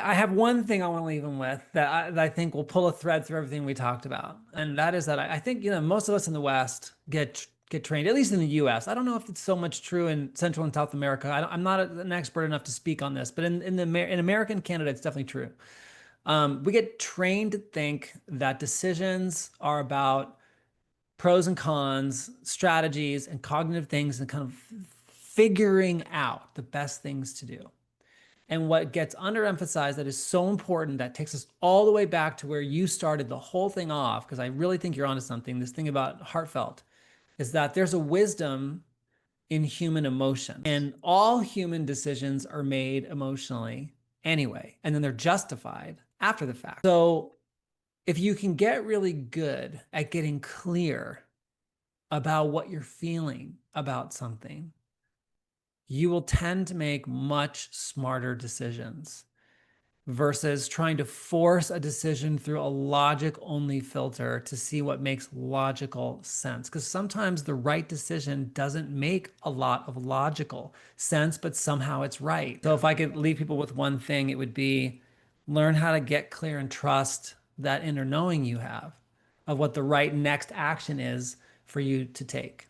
I have one thing I want to leave them with that I think will pull a thread through everything we talked about, and that is that I think most of us in the West get trained, at least in the U.S. I don't know if it's so much true in Central and South America. I'm not an expert enough to speak on this, but in America and Canada, it's definitely true. We get trained to think that decisions are about pros and cons, strategies, and cognitive things, and kind of figuring out the best things to do. And what gets underemphasized that is so important that takes us all the way back to where you started the whole thing off, because I really think you're onto something, this thing about heartfelt, is that there's a wisdom in human emotions. And all human decisions are made emotionally anyway, and then they're justified after the fact. So if you can get really good at getting clear about what you're feeling about something, you will tend to make much smarter decisions versus trying to force a decision through a logic only filter to see what makes logical sense. Because sometimes the right decision doesn't make a lot of logical sense, but somehow it's right. So if I could leave people with one thing, it would be learn how to get clear and trust that inner knowing you have of what the right next action is for you to take.